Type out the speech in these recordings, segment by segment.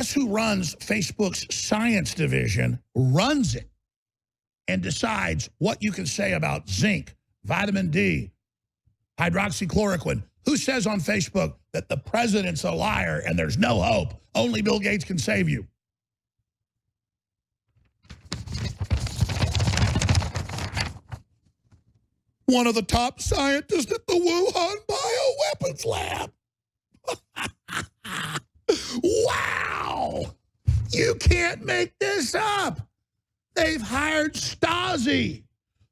Guess who runs Facebook's science division, runs it, and decides what you can say about zinc, vitamin D, hydroxychloroquine? Who says on Facebook that the president's a liar and there's no hope? Only Bill Gates can save you. One of the top scientists at the Wuhan bioweapons lab. Wow! You can't make this up. They've hired Stasi.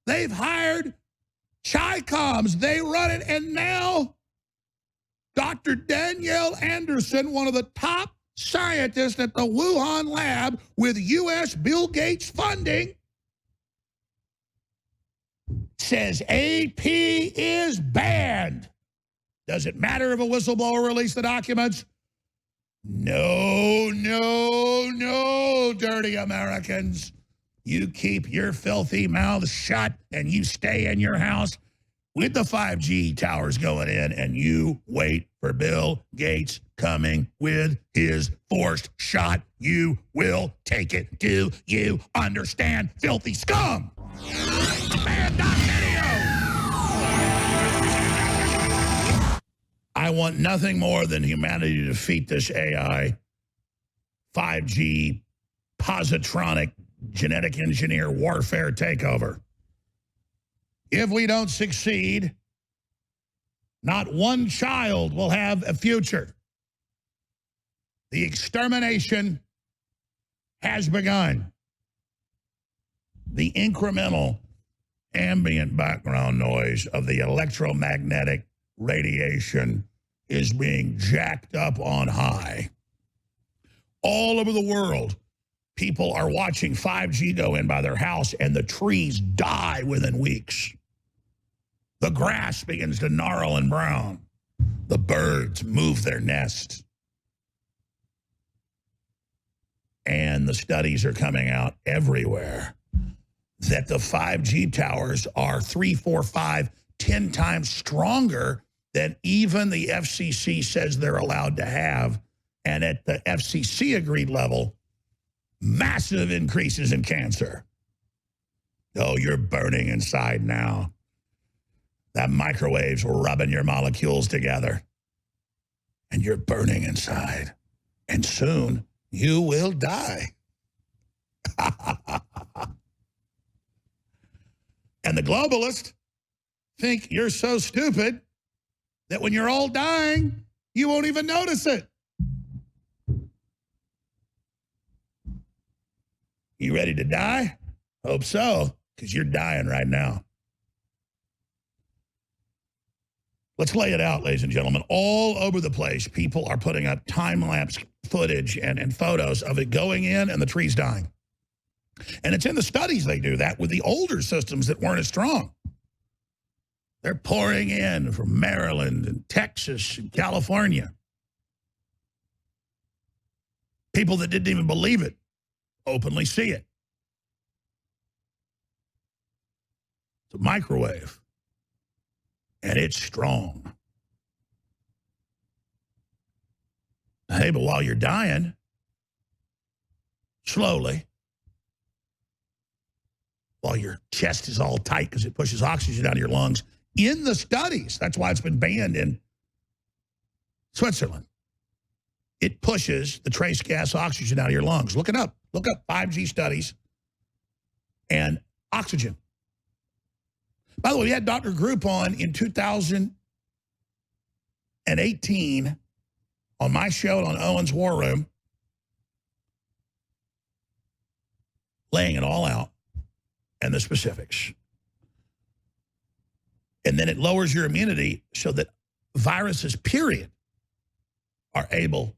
They've hired Chi-Coms. They run it, and now Dr. Danielle Anderson, one of the top scientists at the Wuhan lab with U.S. Bill Gates funding, says AP is banned. Does it matter if a whistleblower released the documents? No, no, no, dirty Americans. You keep your filthy mouths shut and you stay in your house with the 5G towers going in, and you wait for Bill Gates coming with his forced shot. You will take it. Do you understand, filthy scum? Video. I want nothing more than humanity to defeat this AI, 5G, positronic, genetic engineer warfare takeover. If we don't succeed, not one child will have a future. The extermination has begun. The incremental ambient background noise of the electromagnetic radiation is being jacked up on high. All over the world, people are watching 5G go in by their house, and the trees die within weeks. The grass begins to gnarl and brown. The birds move their nests. And the studies are coming out everywhere that the 5G towers are 3, 4, 5, 10 times stronger than even the FCC says they're allowed to have. And at the FCC agreed level, massive increases in cancer. Oh, you're burning inside now. That microwave's rubbing your molecules together. And you're burning inside. And soon you will die. And the globalists think you're so stupid that when you're all dying, you won't even notice it. You ready to die? Hope so, because you're dying right now. Let's lay it out, ladies and gentlemen. All over the place, people are putting up time-lapse footage and photos of it going in and the trees dying. And it's in the studies they do that with the older systems that weren't as strong. They're pouring in from Maryland and Texas and California. People that didn't even believe it openly see it. It's a microwave. And it's strong. Hey, but while you're dying, slowly, while your chest is all tight because it pushes oxygen out of your lungs, in the studies, that's why it's been banned in Switzerland. It pushes the trace gas oxygen out of your lungs. Look it up. Look up 5G studies and oxygen. By the way, we had Dr. Group on in 2018 on my show on Owen's War Room, laying it all out and the specifics. And then it lowers your immunity so that viruses, period, are able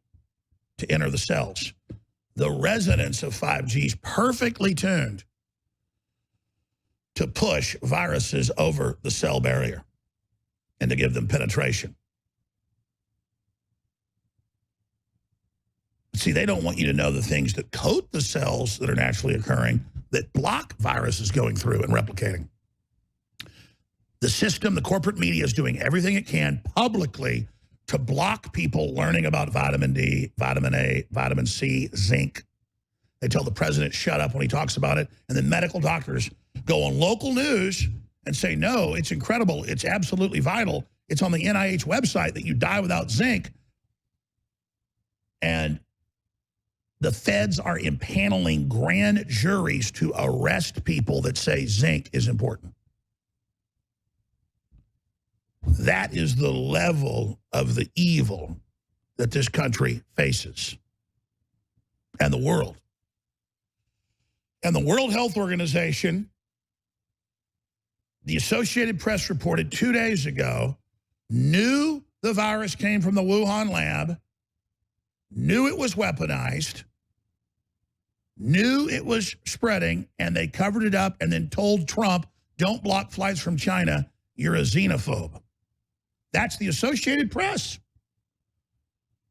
to enter the cells. The resonance of 5G is perfectly tuned to push viruses over the cell barrier and to give them penetration. See, they don't want you to know the things that coat the cells that are naturally occurring that block viruses going through and replicating. The system, the corporate media is doing everything it can publicly to block people learning about vitamin D, vitamin A, vitamin C, zinc. They tell the president shut up when he talks about it. And then medical doctors go on local news and say, no, it's incredible. It's absolutely vital. It's on the NIH website that you die without zinc. And the feds are impaneling grand juries to arrest people that say zinc is important. That is the level of the evil that this country faces, and the world. And the World Health Organization, the Associated Press reported 2 days ago, knew the virus came from the Wuhan lab, knew it was weaponized, knew it was spreading, and they covered it up and then told Trump, don't block flights from China, you're a xenophobe. That's the Associated Press.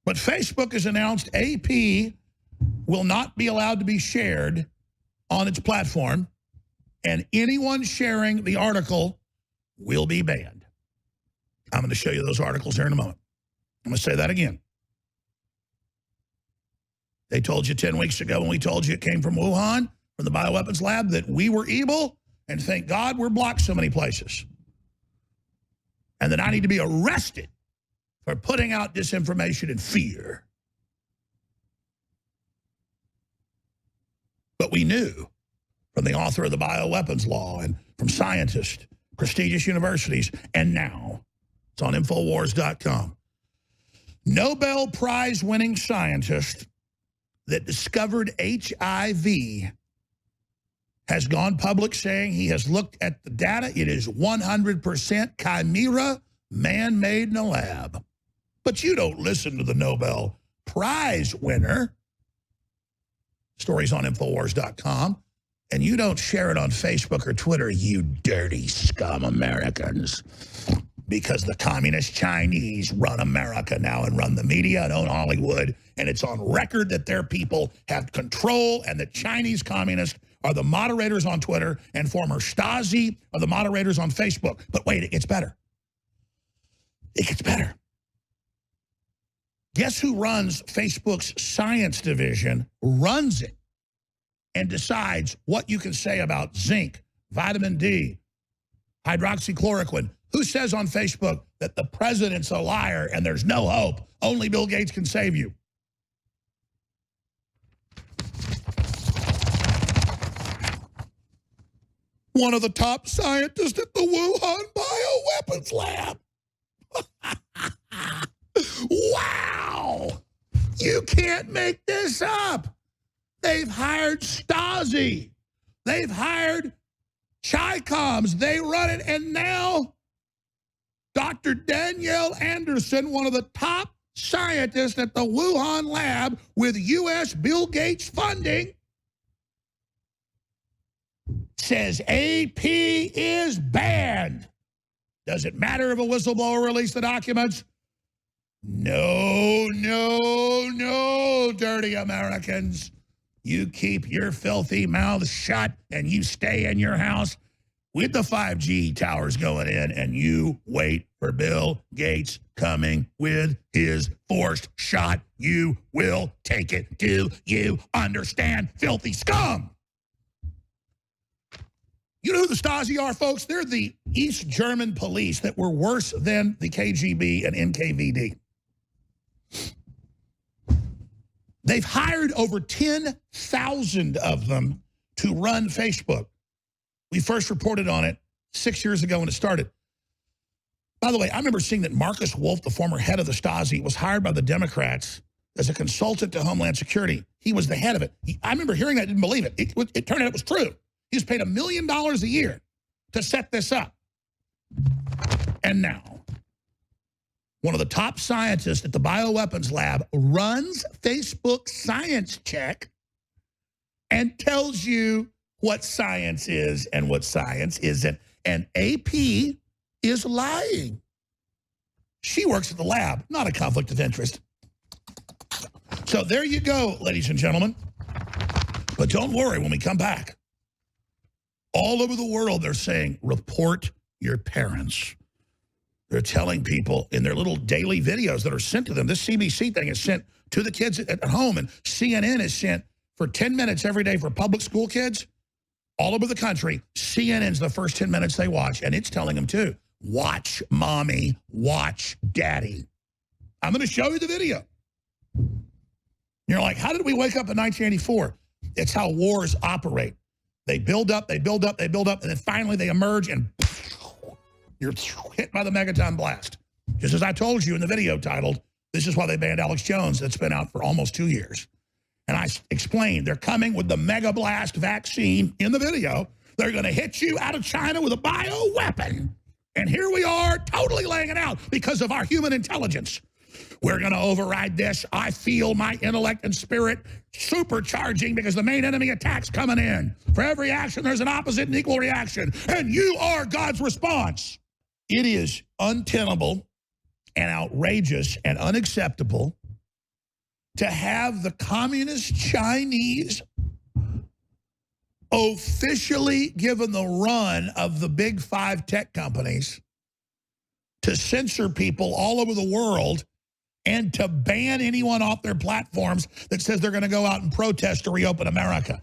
But Facebook has announced AP will not be allowed to be shared on its platform, and anyone sharing the article will be banned. I'm going to show you those articles here in a moment. I'm going to say that again. They told you 10 weeks ago when we told you it came from Wuhan, from the bioweapons lab, that we were evil, and thank God we're blocked so many places. And that I need to be arrested for putting out disinformation and fear. But we knew from the author of the bioweapons law and from scientists, prestigious universities, and now it's on Infowars.com. Nobel Prize winning scientist that discovered HIV has gone public saying he has looked at the data. It is 100% chimera, man-made in a lab. But you don't listen to the Nobel Prize winner. Stories on Infowars.com. And you don't share it on Facebook or Twitter, you dirty scum Americans. Because the communist Chinese run America now and run the media and own Hollywood. And it's on record that their people have control, and the Chinese communists are the moderators on Twitter, and former Stasi are the moderators on Facebook. But wait, it gets better. It gets better. Guess who runs Facebook's science division, runs it, and decides what you can say about zinc, vitamin D, hydroxychloroquine? Who says on Facebook that the president's a liar and there's no hope? Only Bill Gates can save you. One of the top scientists at the Wuhan bioweapons lab. Wow! You can't make this up. They've hired Stasi. They've hired Chi-Coms. They run it, and now Dr. Danielle Anderson, one of the top scientists at the Wuhan lab with U.S. Bill Gates funding, says AP is banned. Does it matter if a whistleblower released the documents? No, no, no, dirty Americans. You keep your filthy mouths shut and you stay in your house with the 5G towers going in, and you wait for Bill Gates coming with his forced shot. You will take it. Do you understand, filthy scum? You know who the Stasi are, folks? They're the East German police that were worse than the KGB and NKVD. They've hired over 10,000 of them to run Facebook. We first reported on it 6 years ago when it started. By the way, I remember seeing that Marcus Wolf, the former head of the Stasi, was hired by the Democrats as a consultant to Homeland Security. He was the head of it. I remember hearing that, didn't believe it. It turned out it was true. He was paid $1 million a year to set this up. And now, one of the top scientists at the bioweapons lab runs Facebook Science Check and tells you what science is and what science isn't. And AP is lying. She works at the lab, not a conflict of interest. So there you go, ladies and gentlemen. But don't worry, when we come back, all over the world they're saying, report your parents. They're telling people in their little daily videos that are sent to them. This CBC thing is sent to the kids at home, and CNN is sent for 10 minutes every day for public school kids all over the country. CNN's the first 10 minutes they watch, and it's telling them too, watch mommy, watch daddy. I'm going to show you the video. You're like, how did we wake up in 1984? It's how wars operate. They build up, they build up, they build up, and then finally they emerge and you're hit by the megaton blast. Just as I told you in the video titled, this is why they banned Alex Jones, that's been out for almost 2 years. And I explained they're coming with the mega blast vaccine in the video. They're going to hit you out of China with a bioweapon. And here we are totally laying it out because of our human intelligence. We're going to override this. I feel my intellect and spirit supercharging because the main enemy attack's coming in. For every action, there's an opposite and equal reaction. And you are God's response. It is untenable and outrageous and unacceptable to have the communist Chinese officially given the run of the big 5 tech companies to censor people all over the world and to ban anyone off their platforms that says they're going to go out and protest to reopen America.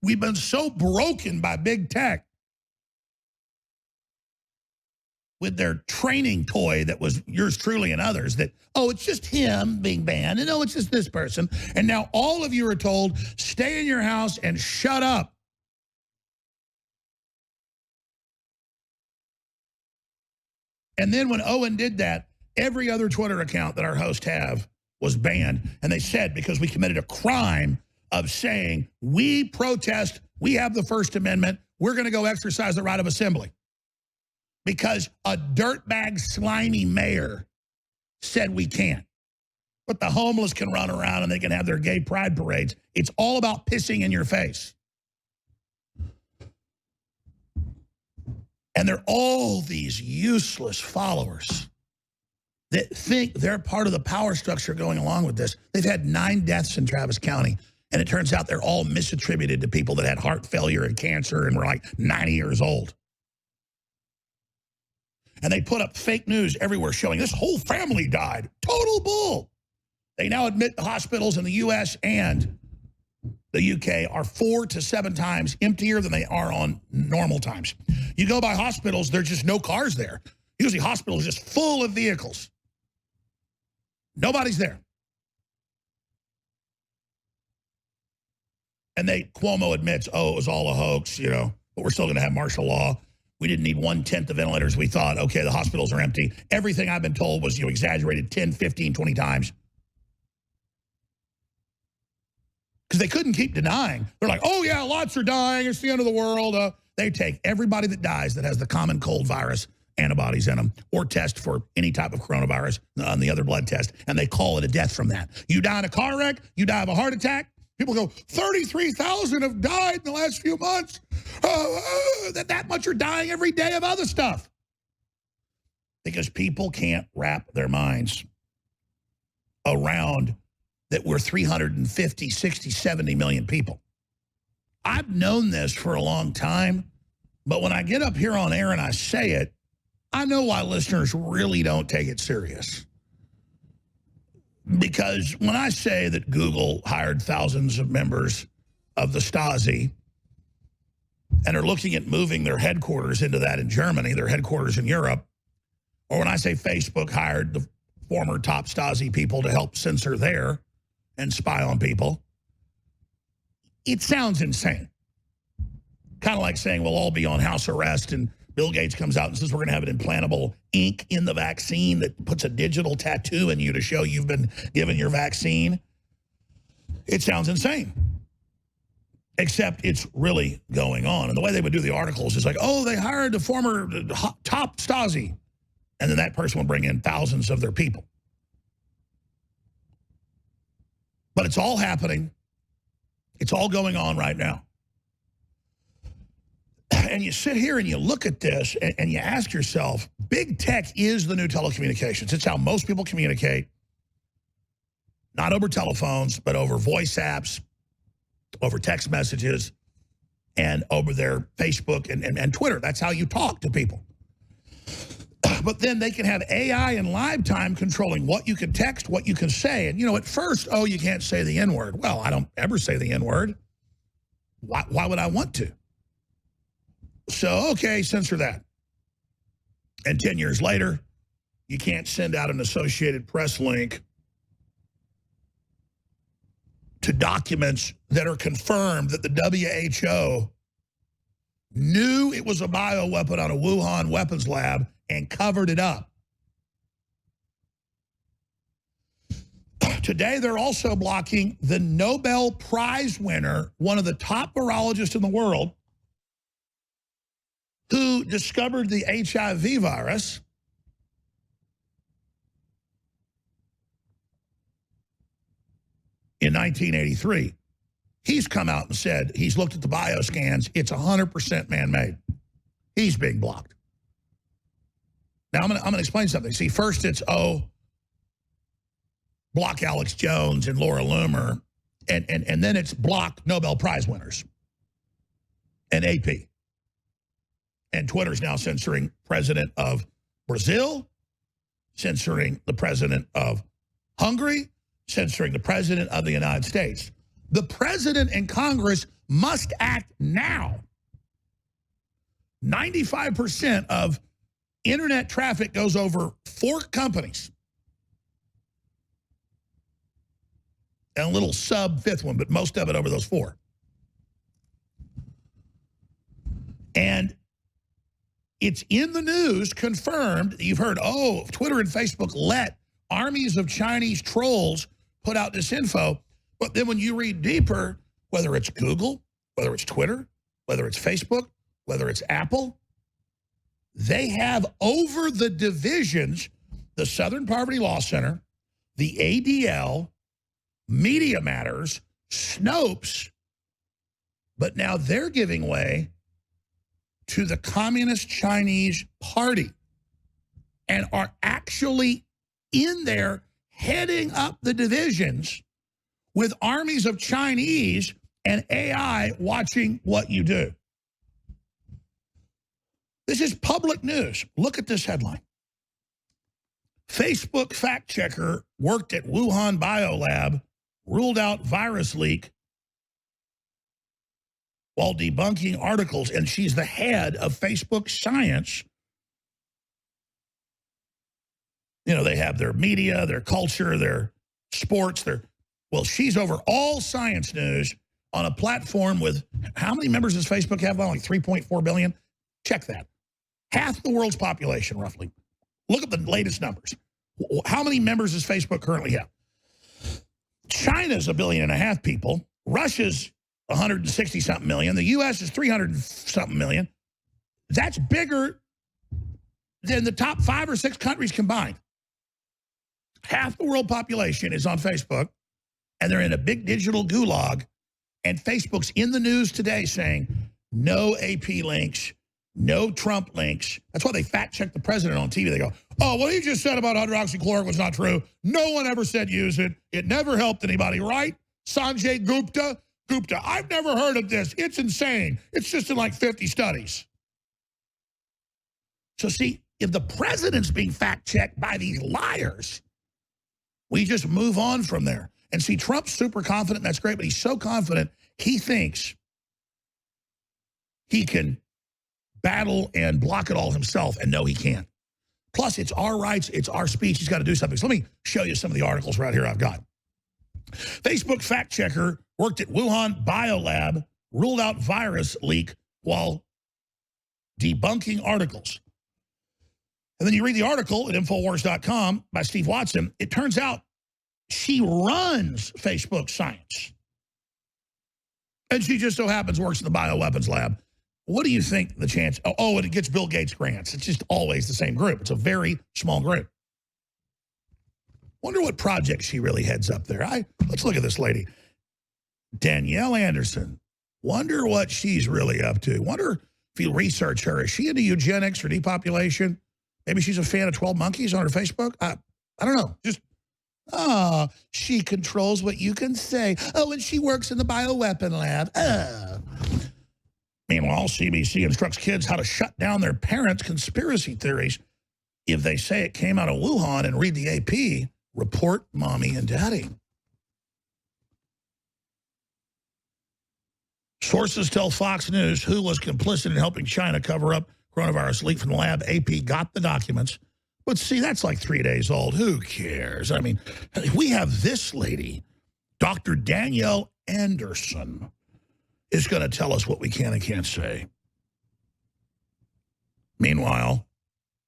We've been so broken by big tech with their training toy that was yours truly and others that, oh, it's just him being banned, and oh, it's just this person. And now all of you are told, stay in your house and shut up. And then when Owen did that, every other Twitter account that our hosts have was banned. And they said, because we committed a crime of saying, we protest, we have the First Amendment, we're going to go exercise the right of assembly. Because a dirtbag, slimy mayor said we can't. But the homeless can run around and they can have their gay pride parades. It's all about pissing in your face. And they're all these useless followers that think they're part of the power structure going along with this. They've had 9 deaths in Travis County, and it turns out they're all misattributed to people that had heart failure and cancer and were like 90 years old. And they put up fake news everywhere showing this whole family died. Total bull. They now admit the hospitals in the U.S. and the U.K. are 4 to 7 times emptier than they are on normal times. You go by hospitals, there's just no cars there. Usually hospitals are just full of vehicles. Nobody's there. And Cuomo admits, oh, it was all a hoax, you know, but we're still going to have martial law. We didn't need 1/10 the ventilators. We thought, okay, the hospitals are empty. Everything I've been told was, exaggerated 10, 15, 20 times. Because they couldn't keep denying. They're like, oh, yeah, lots are dying. It's the end of the world. They take everybody that dies that has the common cold virus antibodies in them or test for any type of coronavirus on the other blood test, and they call it a death from that. You die in a car wreck. You die of a heart attack. People go, 33,000 have died in the last few months. That much are dying every day of other stuff. Because people can't wrap their minds around that we're 350, 60, 70 million people. I've known this for a long time, but when I get up here on air and I say it, I know why listeners really don't take it serious. Because when I say that Google hired thousands of members of the Stasi and are looking at moving their headquarters into that in Germany, their headquarters in Europe, or when I say Facebook hired the former top Stasi people to help censor there and spy on people, it sounds insane. Kind of like saying we'll all be on house arrest and Bill Gates comes out and says we're going to have an implantable ink in the vaccine that puts a digital tattoo in you to show you've been given your vaccine. It sounds insane. Except it's really going on. And the way they would do the articles is like, oh, they hired the former top Stasi. And then that person will bring in thousands of their people. But it's all happening. It's all going on right now. And you sit here and you look at this and you ask yourself, big tech is the new telecommunications. It's how most people communicate, not over telephones, but over voice apps, over text messages, and over their Facebook and Twitter. That's how you talk to people. But But then they can have AI in live time controlling what you can text, what you can say. And, you know, at first, oh, you can't say the N-word. Well, I don't ever say the N-word. Why would I want to? So, okay, censor that. And 10 years later, you can't send out an Associated Press link to documents that are confirmed that the WHO knew it was a bioweapon on a Wuhan weapons lab and covered it up. Today, they're also blocking the Nobel Prize winner, one of the top virologists in the world, who discovered the HIV virus. In 1983, he's come out and said he's looked at the bioscans. It's 100% man-made. He's being blocked. Now, I'm gonna explain something. See, first it's, block Alex Jones and Laura Loomer, and then it's block Nobel Prize winners and AP. And Twitter's now censoring president of Brazil, censoring the president of Hungary, censoring the president of the United States. The president and Congress must act now. 95% of internet traffic goes over 4 companies. And a little sub-5th one, but most of it over those 4. And it's in the news, confirmed. You've heard, Twitter and Facebook let armies of Chinese trolls put out this info. But then when you read deeper, whether it's Google, whether it's Twitter, whether it's Facebook, whether it's Apple, they have over the divisions, the Southern Poverty Law Center, the ADL, Media Matters, Snopes, but now they're giving way to the Communist Chinese Party and are actually in there heading up the divisions with armies of Chinese and AI watching what you do. This is public news. Look at this headline. Facebook fact checker worked at Wuhan biolab, ruled out virus leak while debunking articles, and she's the head of Facebook Science. You know, they have their media, their culture, their sports, well, she's over all science news on a platform with, how many members does Facebook have? Like 3.4 billion? Check that. Half the world's population, roughly. Look at the latest numbers. How many members does Facebook currently have? China's 1.5 billion people. Russia's 160-something million. The U.S. is 300-something million. That's bigger than the top 5 or 6 countries combined. Half the world population is on Facebook, and they're in a big digital gulag, and Facebook's in the news today saying no AP links, no Trump links. That's why they fact-check the president on TV. They go, what he just said about hydroxychloroquine was not true. No one ever said use it. It never helped anybody, right? Sanjay Gupta, I've never heard of this. It's insane. It's just in like 50 studies. So see, if the president's being fact-checked by these liars, we just move on from there. And see, Trump's super confident, and that's great, but he's so confident, he thinks he can battle and block it all himself, and no, he can't. Plus, it's our rights, it's our speech, he's got to do something. So let me show you some of the articles right here I've got. Facebook fact checker worked at Wuhan biolab, ruled out virus leak while debunking articles. And then you read the article at Infowars.com by Steve Watson. It turns out she runs Facebook Science. And she just so happens works in the bioweapons lab. What do you think the chance? And it gets Bill Gates grants. It's just always the same group. It's a very small group. Wonder what project she really heads up there. Let's look at this lady. Danielle Anderson. Wonder what she's really up to. Wonder if you research her. Is she into eugenics or depopulation? Maybe she's a fan of 12 Monkeys on her Facebook. I don't know. Just, she controls what you can say. And she works in the bioweapon lab. Meanwhile, CBC instructs kids how to shut down their parents' conspiracy theories. if they say it came out of Wuhan and read the AP, report mommy and daddy. Sources tell Fox News who was complicit in helping China cover up coronavirus leak from the lab. AP got the documents. But see, that's like 3 days old. Who cares? I mean, we have this lady, Dr. Danielle Anderson, is going to tell us what we can and can't say. Meanwhile,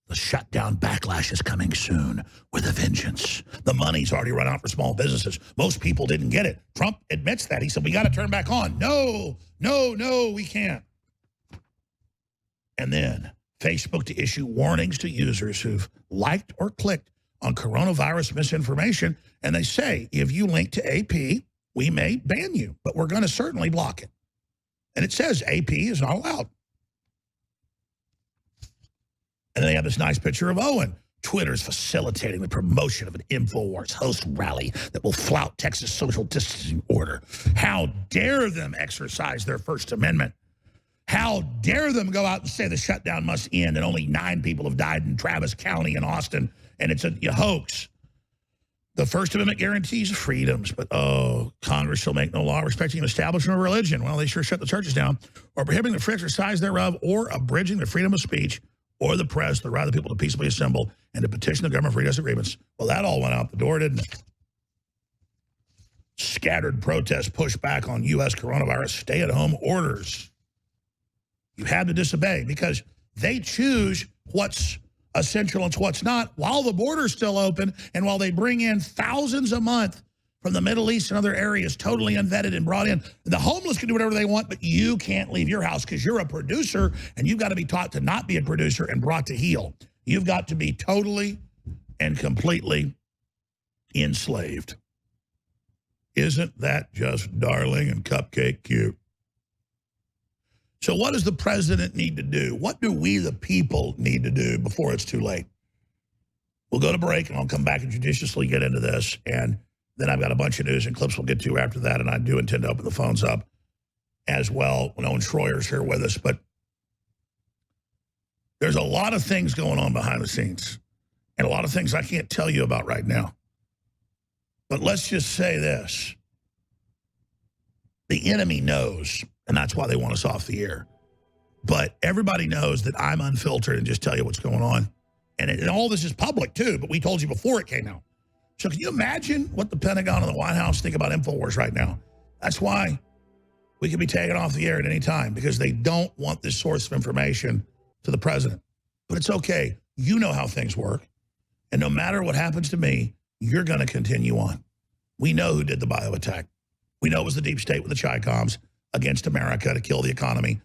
the shutdown backlash is coming soon with a vengeance. The money's already run out for small businesses. Most people didn't get it. Trump admits that. He said, we got to turn back on. No, we can't. And then Facebook to issue warnings to users who've liked or clicked on coronavirus misinformation. And they say, if you link to AP, we may ban you, but we're going to certainly block it. And it says AP is not allowed. And they have this nice picture of Owen. Twitter's facilitating the promotion of an InfoWars host rally that will flout Texas social distancing order. How dare them exercise their First Amendment? How dare them go out and say the shutdown must end and only 9 people have died in Travis County in Austin and it's a hoax. The First Amendment guarantees freedoms, but Congress shall make no law respecting an establishment or religion. Well, they sure shut the churches down, or prohibiting the free exercise thereof, or abridging the freedom of speech, or the press, the right of the people to peaceably assemble and to petition the government for redress agreements. Well, that all went out the door, didn't it? Scattered protests push back on U.S. coronavirus stay-at-home orders. You had to disobey because they choose what's essential and what's not while the border's still open and while they bring in thousands a month from the Middle East and other areas, totally unvetted and brought in. The homeless can do whatever they want, but you can't leave your house because you're a producer and you've got to be taught to not be a producer and brought to heel. You've got to be totally and completely enslaved. Isn't that just darling and cupcake cute? So what does the president need to do? What do we, the people, need to do before it's too late? We'll go to break, and I'll come back and judiciously get into this. And then I've got a bunch of news and clips we'll get to after that, and I do intend to open the phones up as well. Owen Schroyer's here with us, but there's a lot of things going on behind the scenes and a lot of things I can't tell you about right now. But let's just say this. The enemy knows, and that's why they want us off the air. But everybody knows that I'm unfiltered and just tell you what's going on. And all this is public, too, but we told you before it came out. So can you imagine what the Pentagon and the White House think about InfoWars right now? That's why we could be taken off the air at any time, because they don't want this source of information to the president. But it's okay. You know how things work. And no matter what happens to me, you're going to continue on. We know who did the bio attack. We know it was the deep state with the Chi-Coms against America to kill the economy.